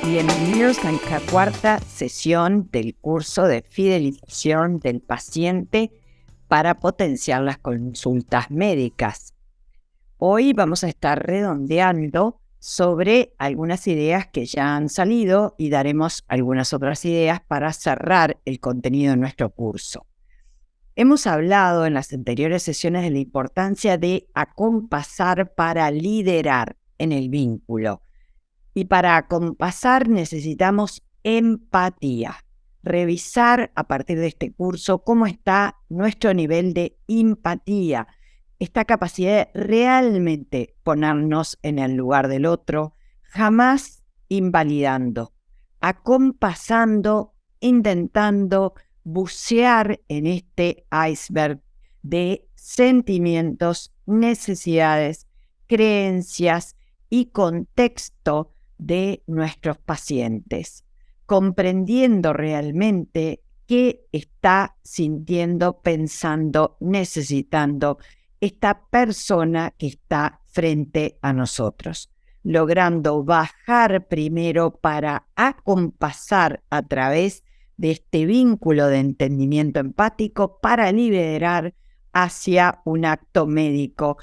Bienvenidos a esta cuarta sesión del curso de fidelización del paciente para potenciar las consultas médicas. Hoy vamos a estar redondeando sobre algunas ideas que ya han salido y daremos algunas otras ideas para cerrar el contenido de nuestro curso. Hemos hablado en las anteriores sesiones de la importancia de acompasar para liderar en el vínculo. Y para acompasar necesitamos empatía. Revisar a partir de este curso cómo está nuestro nivel de empatía, esta capacidad de realmente ponernos en el lugar del otro, jamás invalidando, acompasando, intentando bucear en este iceberg de sentimientos, necesidades, creencias y contexto de nuestros pacientes, comprendiendo realmente qué está sintiendo, pensando, necesitando esta persona que está frente a nosotros, logrando bajar primero para acompasar a través de este vínculo de entendimiento empático para liderar hacia un acto médico,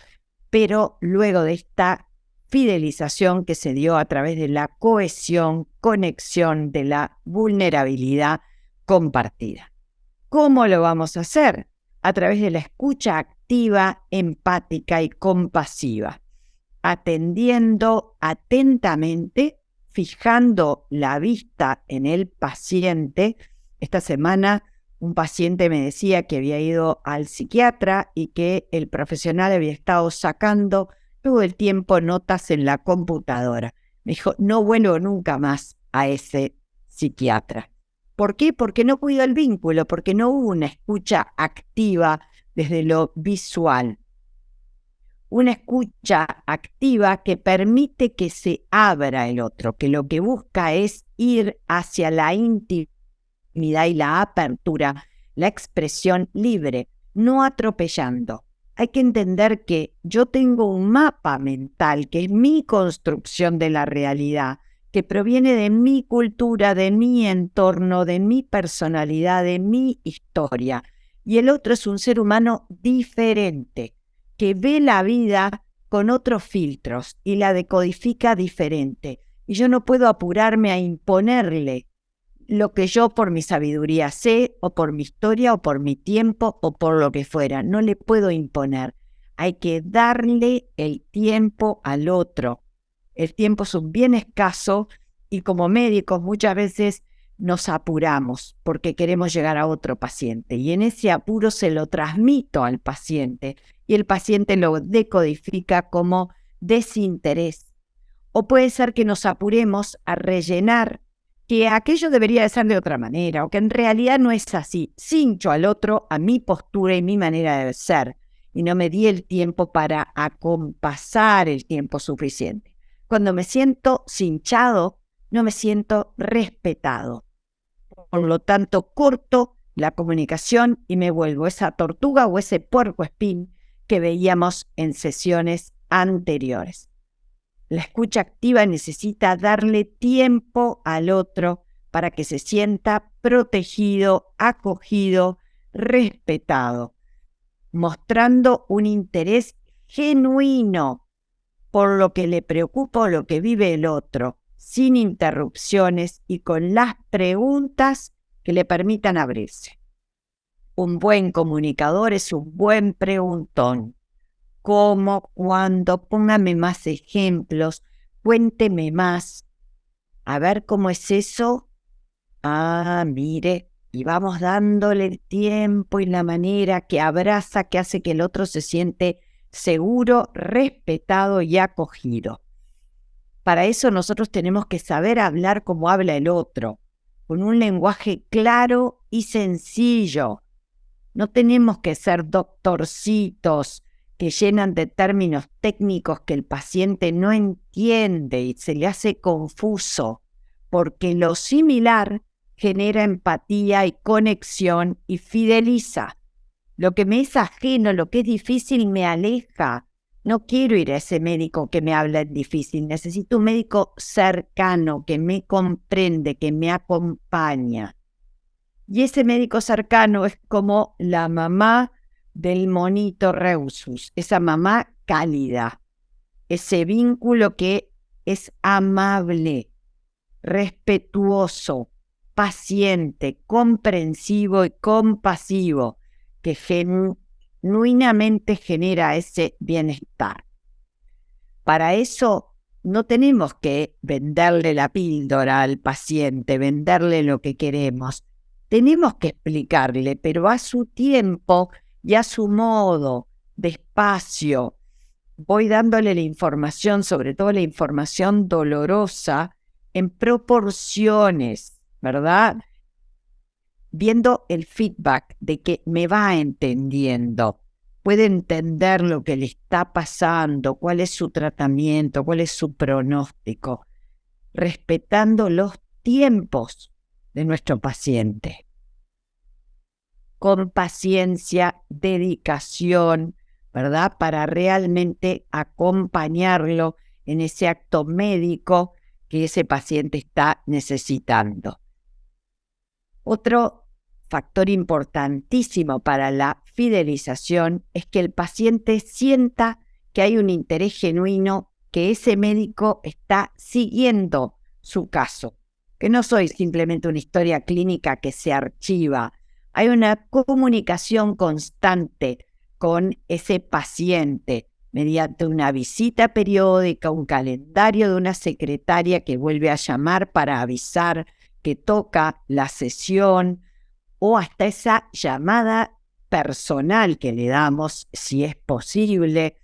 pero luego de esta fidelización que se dio a través de la cohesión, conexión, de la vulnerabilidad compartida. ¿Cómo lo vamos a hacer? A través de la escucha activa, empática y compasiva, atendiendo atentamente, fijando la vista en el paciente. Esta semana un paciente me decía que había ido al psiquiatra y que el profesional había estado sacando todo el tiempo notas en la computadora. Me dijo, no vuelvo nunca más a ese psiquiatra. ¿Por qué? Porque no cuidó el vínculo, porque no hubo una escucha activa desde lo visual. Una escucha activa que permite que se abra el otro, que lo que busca es ir hacia la intimidad y la apertura, la expresión libre, no atropellando. Hay que entender que yo tengo un mapa mental, que es mi construcción de la realidad, que proviene de mi cultura, de mi entorno, de mi personalidad, de mi historia. Y el otro es un ser humano diferente, que ve la vida con otros filtros y la decodifica diferente. Y yo no puedo apurarme a imponerle lo que yo por mi sabiduría sé, o por mi historia, o por mi tiempo, o por lo que fuera. No le puedo imponer. Hay que darle el tiempo al otro. El tiempo es un bien escaso y como médicos muchas veces nos apuramos porque queremos llegar a otro paciente. Y en ese apuro se lo transmito al paciente y el paciente lo decodifica como desinterés. O puede ser que nos apuremos a rellenar que aquello debería de ser de otra manera, o que en realidad no es así. Cincho al otro a mi postura y mi manera de ser, y no me di el tiempo para acompasar el tiempo suficiente. Cuando me siento cinchado, no me siento respetado. Por lo tanto, corto la comunicación y me vuelvo esa tortuga o ese puercoespín que veíamos en sesiones anteriores. La escucha activa necesita darle tiempo al otro para que se sienta protegido, acogido, respetado, mostrando un interés genuino por lo que le preocupa o lo que vive el otro, sin interrupciones y con las preguntas que le permitan abrirse. Un buen comunicador es un buen preguntón. ¿Cómo? ¿Cuándo? Póngame más ejemplos, cuénteme más. A ver cómo es eso. Mire, y vamos dándole el tiempo y la manera que abraza, que hace que el otro se siente seguro, respetado y acogido. Para eso nosotros tenemos que saber hablar como habla el otro, con un lenguaje claro y sencillo. No tenemos que ser doctorcitos que llenan de términos técnicos que el paciente no entiende y se le hace confuso, porque lo similar genera empatía y conexión y fideliza. Lo que me es ajeno, lo que es difícil, me aleja, No quiero ir a ese médico que me habla difícil, necesito un médico cercano, que me comprende, que me acompaña. Y ese médico cercano es como la mamá del monito Reusus, esa mamá cálida, ese vínculo que es amable, respetuoso, paciente, comprensivo y compasivo, que genuinamente genera ese bienestar. Para eso no tenemos que venderle la píldora al paciente, venderle lo que queremos. Tenemos que explicarle, pero a su tiempo y a su modo, despacio. Voy dándole la información, sobre todo la información dolorosa, en proporciones, ¿verdad? Viendo el feedback de que me va entendiendo, puede entender lo que le está pasando, cuál es su tratamiento, cuál es su pronóstico, respetando los tiempos de nuestro paciente, con paciencia, dedicación, ¿verdad? Para realmente acompañarlo en ese acto médico que ese paciente está necesitando. Otro factor importantísimo para la fidelización es que el paciente sienta que hay un interés genuino, que ese médico está siguiendo su caso, que no soy simplemente una historia clínica que se archiva. Hay una comunicación constante con ese paciente mediante una visita periódica, un calendario de una secretaria que vuelve a llamar para avisar que toca la sesión, o hasta esa llamada personal que le damos, si es posible,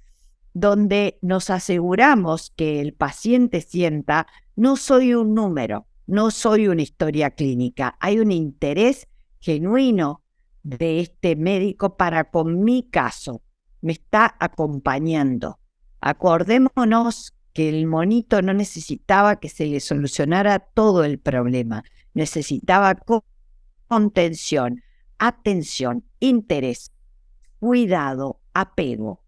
donde nos aseguramos que el paciente sienta: no soy un número, no soy una historia clínica, hay un interés genuino de este médico para con mi caso, me está acompañando. Acordémonos que el monito no necesitaba que se le solucionara todo el problema, necesitaba contención, atención, interés, cuidado, apego,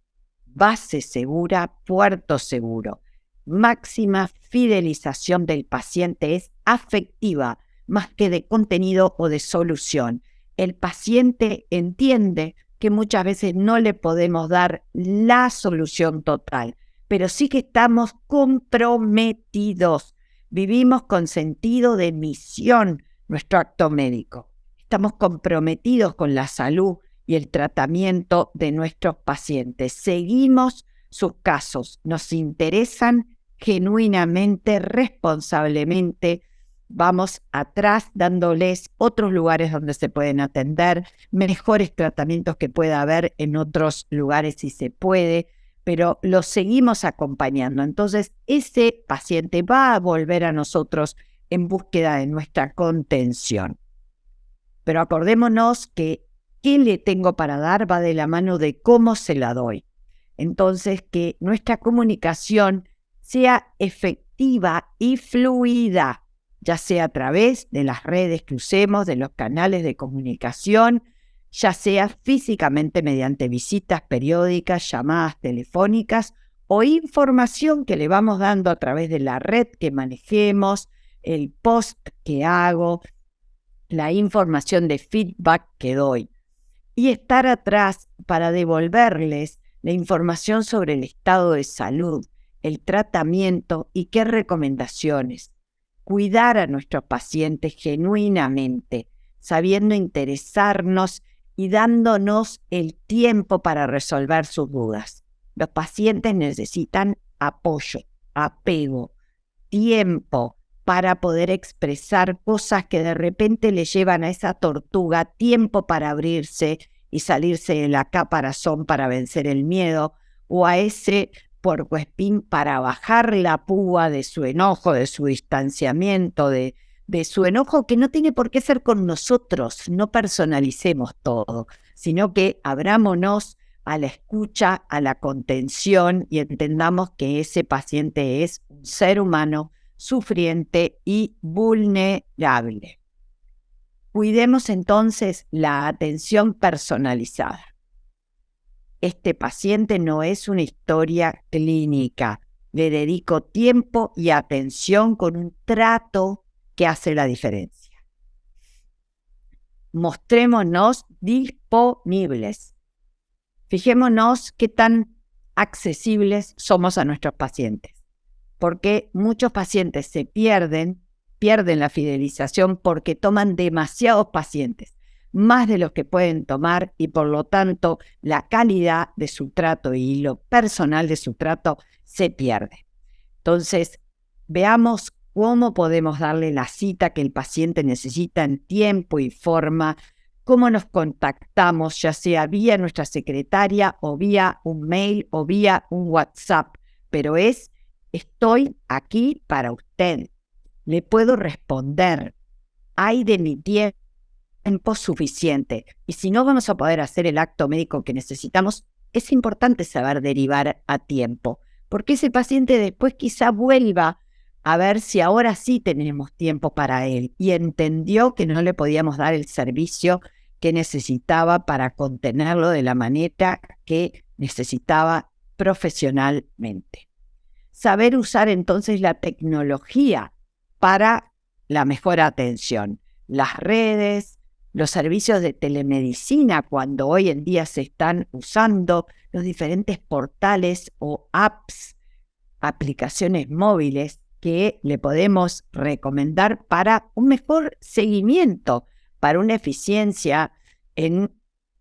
base segura, puerto seguro. Máxima fidelización del paciente es afectiva, más que de contenido o de solución. El paciente entiende que muchas veces no le podemos dar la solución total, pero sí que estamos comprometidos. Vivimos con sentido de misión nuestro acto médico. Estamos comprometidos con la salud y el tratamiento de nuestros pacientes. Seguimos sus casos, nos interesan genuinamente, responsablemente. Vamos atrás dándoles otros lugares donde se pueden atender, mejores tratamientos que pueda haber en otros lugares si se puede, pero los seguimos acompañando. Entonces, ese paciente va a volver a nosotros en búsqueda de nuestra contención. Pero acordémonos que qué le tengo para dar va de la mano de cómo se la doy. Entonces, que nuestra comunicación sea efectiva y fluida, ya sea a través de las redes que usemos, de los canales de comunicación, ya sea físicamente mediante visitas periódicas, llamadas telefónicas o información que le vamos dando a través de la red que manejemos, el post que hago, la información de feedback que doy. Y estar atrás para devolverles la información sobre el estado de salud, el tratamiento y qué recomendaciones. Cuidar a nuestros pacientes genuinamente, sabiendo interesarnos y dándonos el tiempo para resolver sus dudas. Los pacientes necesitan apoyo, apego, tiempo para poder expresar cosas que de repente le llevan a esa tortuga tiempo para abrirse y salirse de la caparazón para vencer el miedo, o a ese puercoespín para bajar la púa de su enojo, de su distanciamiento, de su enojo que no tiene por qué ser con nosotros. No personalicemos todo, sino que abrámonos a la escucha, a la contención y entendamos que ese paciente es un ser humano sufriente y vulnerable. Cuidemos entonces la atención personalizada. este paciente no es una historia clínica. Le dedico tiempo y atención con un trato que hace la diferencia. Mostrémonos disponibles. Fijémonos qué tan accesibles somos a nuestros pacientes, porque muchos pacientes se pierden la fidelización porque toman demasiados pacientes, más de los que pueden tomar, y por lo tanto la calidad de su trato y lo personal de su trato se pierde. Entonces, veamos cómo podemos darle la cita que el paciente necesita en tiempo y forma, cómo nos contactamos, ya sea vía nuestra secretaria o vía un mail o vía un WhatsApp, pero estoy aquí para usted, le puedo responder, hay de mi tiempo suficiente. Y si no vamos a poder hacer el acto médico que necesitamos, es importante saber derivar a tiempo, porque ese paciente después quizá vuelva a ver si ahora sí tenemos tiempo para él y entendió que no le podíamos dar el servicio que necesitaba para contenerlo de la manera que necesitaba profesionalmente. Saber usar entonces la tecnología para la mejor atención, las redes, los servicios de telemedicina, cuando hoy en día se están usando, los diferentes portales o apps, aplicaciones móviles que le podemos recomendar para un mejor seguimiento, para una eficiencia en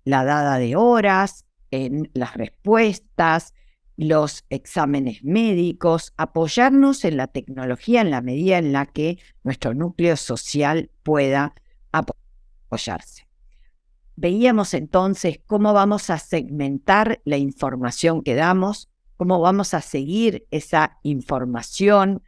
la dada de horas, en las respuestas, los exámenes médicos, apoyarnos en la tecnología en la medida en la que nuestro núcleo social pueda apoyarse. Veíamos entonces cómo vamos a segmentar la información que damos, cómo vamos a seguir esa información,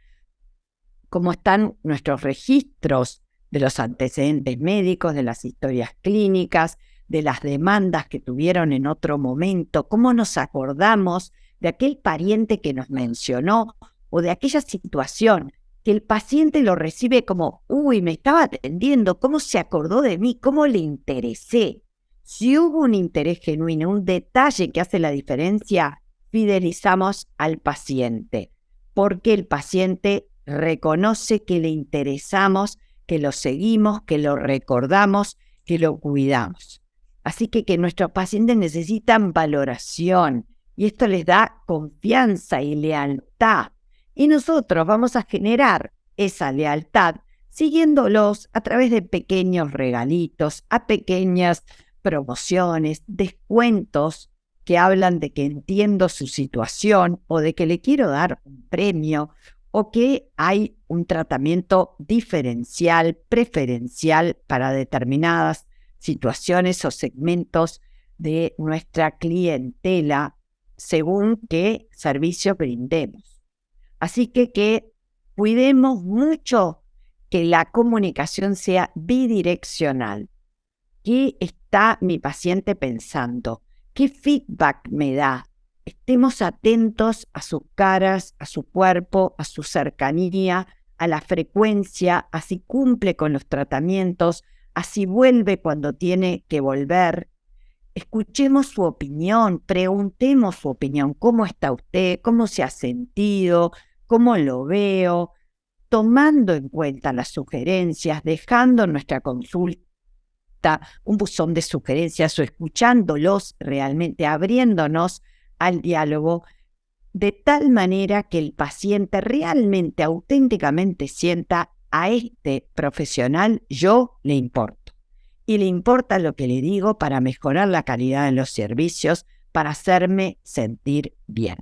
cómo están nuestros registros de los antecedentes médicos, de las historias clínicas, de las demandas que tuvieron en otro momento, cómo nos acordamos de aquel pariente que nos mencionó o de aquella situación que el paciente lo recibe como, uy, me estaba atendiendo, ¿cómo se acordó de mí? ¿Cómo le interesé? Si hubo un interés genuino, un detalle que hace la diferencia, fidelizamos al paciente, porque el paciente reconoce que le interesamos, que lo seguimos, que lo recordamos, que lo cuidamos. Así que nuestros pacientes necesitan valoración y esto les da confianza y lealtad. Y nosotros vamos a generar esa lealtad siguiéndolos a través de pequeños regalitos, a pequeñas promociones, descuentos que hablan de que entiendo su situación o de que le quiero dar un premio o que hay un tratamiento diferencial, preferencial para determinadas situaciones o segmentos de nuestra clientela según qué servicio brindemos. Así que cuidemos mucho que la comunicación sea bidireccional. ¿Qué está mi paciente pensando? ¿Qué feedback me da? Estemos atentos a sus caras, a su cuerpo, a su cercanía, a la frecuencia, a si cumple con los tratamientos, a si vuelve cuando tiene que volver. Escuchemos su opinión, preguntemos su opinión. ¿Cómo está usted? ¿Cómo se ha sentido? ¿Cómo lo veo? Tomando en cuenta las sugerencias, dejando nuestra consulta un buzón de sugerencias o escuchándolos realmente, abriéndonos al diálogo, de tal manera que el paciente realmente, auténticamente sienta a este profesional, yo le importo. Y le importa lo que le digo para mejorar la calidad de los servicios, para hacerme sentir bien.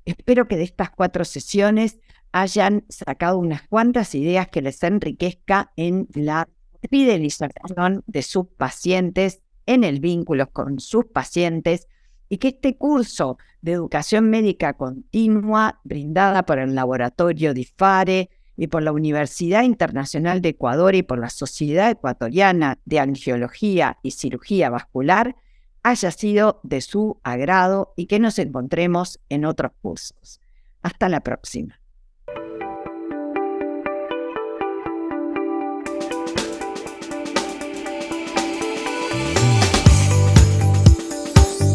Espero que de estas 4 sesiones hayan sacado unas cuantas ideas que les enriquezca en la fidelización de sus pacientes, en el vínculo con sus pacientes, y que este curso de educación médica continua brindada por el laboratorio DIFARE y por la Universidad Internacional de Ecuador y por la Sociedad Ecuatoriana de Angiología y Cirugía Vascular haya sido de su agrado y que nos encontremos en otros cursos. Hasta la próxima.